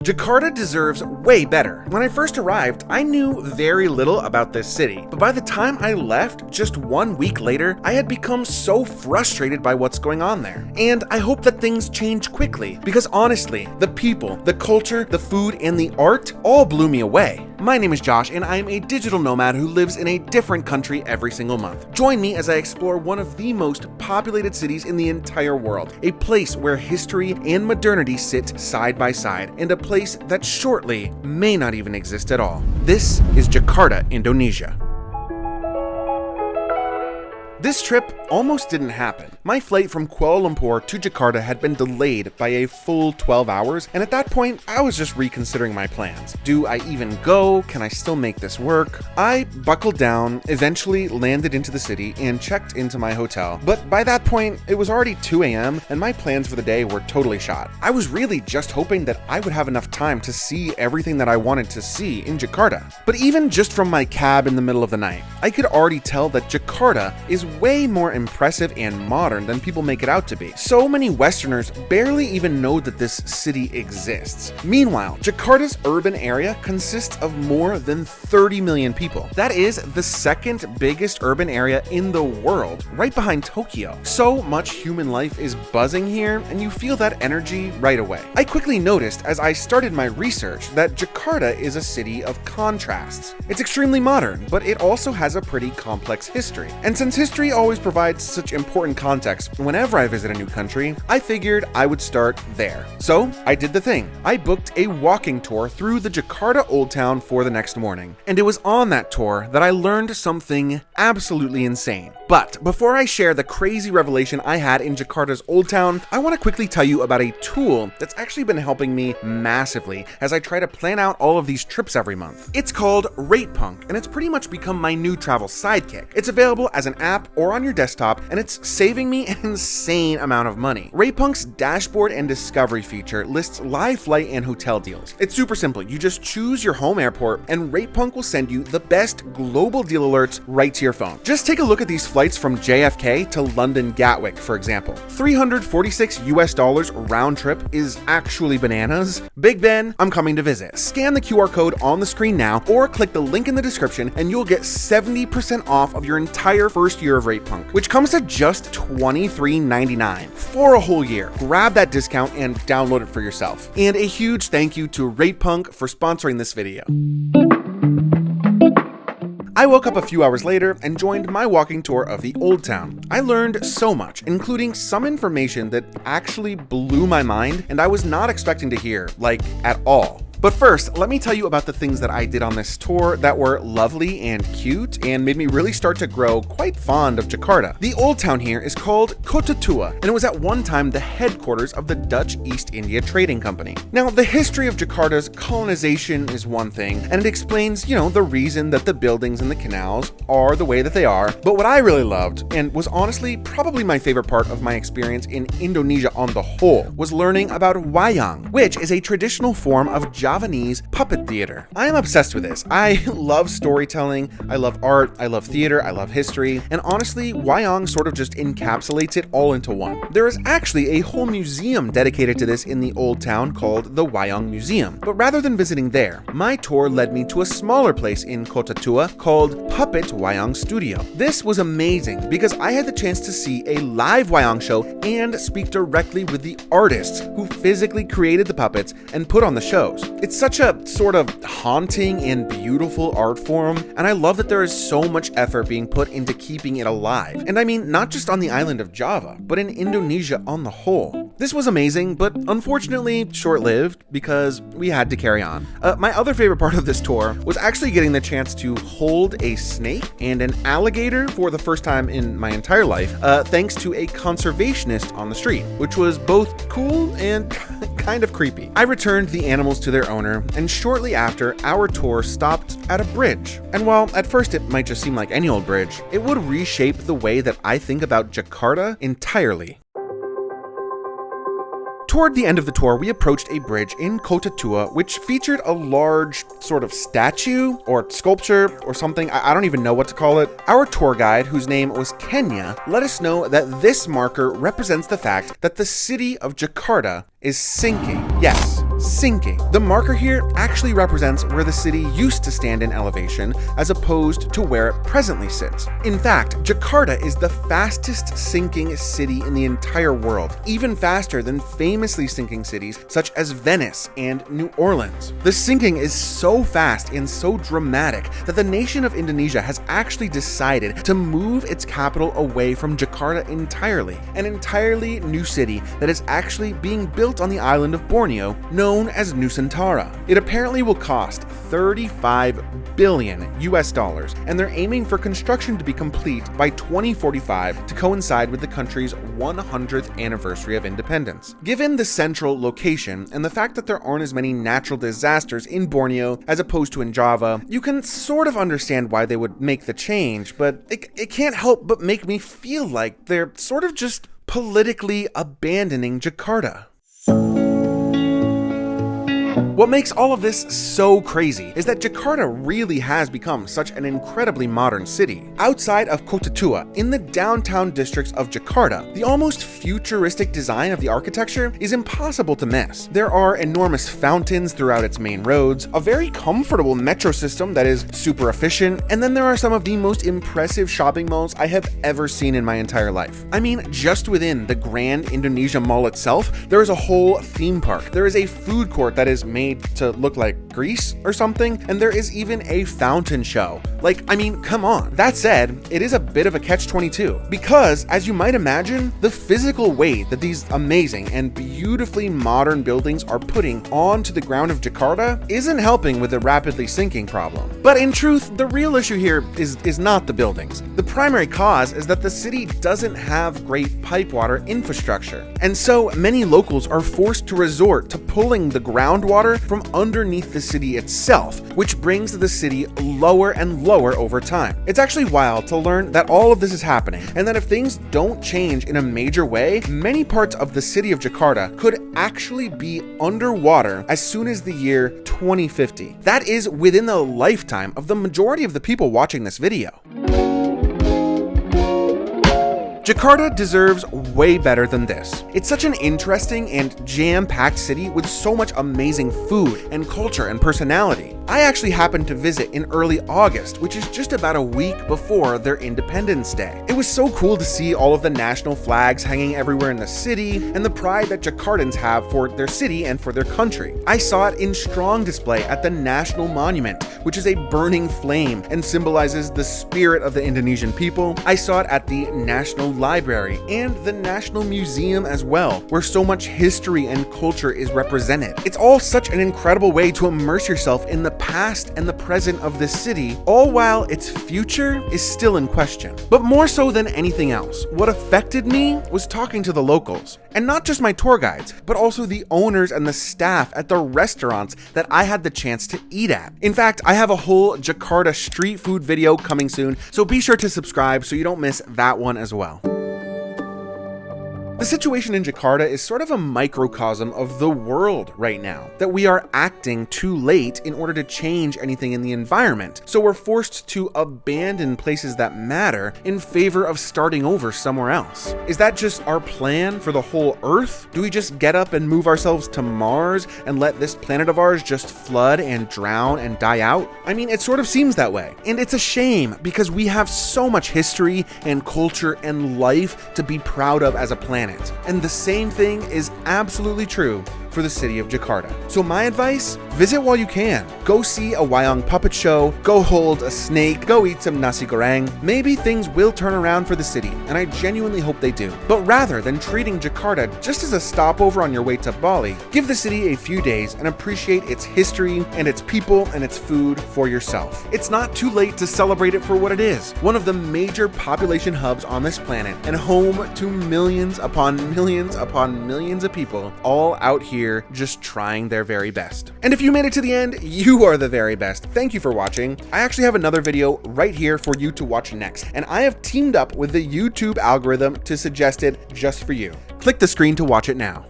Jakarta deserves way better. When I first arrived, I knew very little about this city, but by the time I left, just 1 week later, I had become so frustrated by what's going on there. And I hope that things change quickly, because honestly, the people, the culture, the food, and the art all blew me away. My name is Josh, and I am a digital nomad who lives in a different country every single month. Join me as I explore one of the most populated cities in the entire world, a place where history and modernity sit side by side, and a place that shortly may not even exist at all. This is Jakarta, Indonesia. This trip almost didn't happen. My flight from Kuala Lumpur to Jakarta had been delayed by a full 12 hours, and at that point, I was just reconsidering my plans. Do I even go? Can I still make this work? I buckled down, eventually landed into the city, and checked into my hotel. But by that point, it was already 2 a.m., and my plans for the day were totally shot. I was really just hoping that I would have enough time to see everything that I wanted to see in Jakarta. But even just from my cab in the middle of the night, I could already tell that Jakarta is way more impressive and modern than people make it out to be. So many Westerners barely even know that this city exists. Meanwhile, Jakarta's urban area consists of more than 30 million people. That is the second biggest urban area in the world, right behind Tokyo. So much human life is buzzing here, and you feel that energy right away. I quickly noticed as I started my research that Jakarta is a city of contrasts. It's extremely modern, but it also has a pretty complex history. And since history always provides such important context whenever I visit a new country, I figured I would start there. So I did the thing. I booked a walking tour through the Jakarta Old Town for the next morning. And it was on that tour that I learned something absolutely insane. But before I share the crazy revelation I had in Jakarta's Old Town, I want to quickly tell you about a tool that's actually been helping me massively as I try to plan out all of these trips every month. It's called RatePunk, and it's pretty much become my new travel sidekick. It's available as an app or on your desktop, and it's saving me an insane amount of money. RatePunk's dashboard and discovery feature lists live flight and hotel deals. It's super simple. You just choose your home airport, and RatePunk will send you the best global deal alerts right to your phone. Just take a look at these flights from JFK to London Gatwick, for example. $346 round trip is actually bananas. Big Ben, I'm coming to visit. Scan the QR code on the screen now, or click the link in the description, and you'll get 70% off of your entire first year of RatePunk, which comes to just $23.99 for a whole year. Grab that discount and download it for yourself. And a huge thank you to RatePunk for sponsoring this video. I woke up a few hours later and joined my walking tour of the Old Town. I learned so much, including some information that actually blew my mind and I was not expecting to hear, like, at all. But first, let me tell you about the things that I did on this tour that were lovely and cute and made me really start to grow quite fond of Jakarta. The Old Town here is called Kota, and it was at one time the headquarters of the Dutch East India Trading Company. Now, the history of Jakarta's colonization is one thing, and it explains, the reason that the buildings and the canals are the way that they are. But what I really loved, and was honestly probably my favorite part of my experience in Indonesia on the whole, was learning about Wayang, which is a traditional form of Javanese puppet theater. I am obsessed with this. I love storytelling, I love art, I love theater, I love history, and honestly, Wayang sort of just encapsulates it all into one. There is actually a whole museum dedicated to this in the Old Town called the Wayang Museum. But rather than visiting there, my tour led me to a smaller place in Kota called Puppet Wayang Studio. This was amazing because I had the chance to see a live Wayang show and speak directly with the artists who physically created the puppets and put on the shows. It's such a sort of haunting and beautiful art form, and I love that there is so much effort being put into keeping it alive. And I mean, not just on the island of Java, but in Indonesia on the whole. This was amazing, but unfortunately short-lived because we had to carry on. My other favorite part of this tour was actually getting the chance to hold a snake and an alligator for the first time in my entire life, thanks to a conservationist on the street, which was both cool and kind of creepy. I returned the animals to their owner, and shortly after, our tour stopped at a bridge. And while at first it might just seem like any old bridge, it would reshape the way that I think about Jakarta entirely. Toward the end of the tour, we approached a bridge in Kota which featured a large sort of statue or sculpture or something. I don't even know what to call it. Our tour guide, whose name was Kenya, let us know that this marker represents the fact that the city of Jakarta is sinking. Yes, sinking. The marker here actually represents where the city used to stand in elevation as opposed to where it presently sits. In fact, Jakarta is the fastest sinking city in the entire world, even faster than famously sinking cities such as Venice and New Orleans. The sinking is so fast and so dramatic that the nation of Indonesia has actually decided to move its capital away from Jakarta entirely, an entirely new city that is actually being built on the island of Borneo, known as Nusantara. It apparently will cost $35 billion US, and they're aiming for construction to be complete by 2045 to coincide with the country's 100th anniversary of independence. Given the central location and the fact that there aren't as many natural disasters in Borneo as opposed to in Java, you can sort of understand why they would make the change, but it can't help but make me feel like they're sort of just politically abandoning Jakarta. What makes all of this so crazy is that Jakarta really has become such an incredibly modern city. Outside of Kota Tua, in the downtown districts of Jakarta, the almost futuristic design of the architecture is impossible to miss. There are enormous fountains throughout its main roads, a very comfortable metro system that is super efficient, and then there are some of the most impressive shopping malls I have ever seen in my entire life. I mean, just within the Grand Indonesia Mall itself, there is a whole theme park. There is a food court that is made to look like Greece or something, and there is even a fountain show. Like, I mean, come on. That said, it is a bit of a catch-22 because, as you might imagine, the physical weight that these amazing and beautifully modern buildings are putting onto the ground of Jakarta isn't helping with the rapidly sinking problem. But in truth, the real issue here is not the buildings. The primary cause is that the city doesn't have great pipe water infrastructure, and so many locals are forced to resort to pulling the groundwater from underneath the city itself, which brings the city lower and lower over time. It's actually wild to learn that all of this is happening, and that if things don't change in a major way, many parts of the city of Jakarta could actually be underwater as soon as the year 2050. That is within the lifetime of the majority of the people watching this video. Jakarta deserves way better than this. It's such an interesting and jam-packed city with so much amazing food and culture and personality. I actually happened to visit in early August, which is just about a week before their Independence Day. It was so cool to see all of the national flags hanging everywhere in the city and the pride that Jakartans have for their city and for their country. I saw it in strong display at the National Monument, which is a burning flame and symbolizes the spirit of the Indonesian people. I saw it at the National Library and the National Museum as well, where so much history and culture is represented. It's all such an incredible way to immerse yourself in the past and the present of this city, all while its future is still in question. But more so than anything else, what affected me was talking to the locals. And not just my tour guides, but also the owners and the staff at the restaurants that I had the chance to eat at. In fact, I have a whole Jakarta street food video coming soon, so be sure to subscribe so you don't miss that one as well. The situation in Jakarta is sort of a microcosm of the world right now, that we are acting too late in order to change anything in the environment. So we're forced to abandon places that matter in favor of starting over somewhere else. Is that just our plan for the whole Earth? Do we just get up and move ourselves to Mars and let this planet of ours just flood and drown and die out? I mean, it sort of seems that way. And it's a shame because we have so much history and culture and life to be proud of as a planet. And the same thing is absolutely true for the city of Jakarta. So my advice, visit while you can. Go see a Wayang puppet show, go hold a snake, go eat some nasi goreng. Maybe things will turn around for the city, and I genuinely hope they do. But rather than treating Jakarta just as a stopover on your way to Bali, give the city a few days and appreciate its history and its people and its food for yourself. It's not too late to celebrate it for what it is, one of the major population hubs on this planet and home to millions upon millions upon millions of people all out here just trying their very best. And if you made it to the end, you are the very best. Thank you for watching. I actually have another video right here for you to watch next, and I have teamed up with the YouTube algorithm to suggest it just for you. Click the screen to watch it now.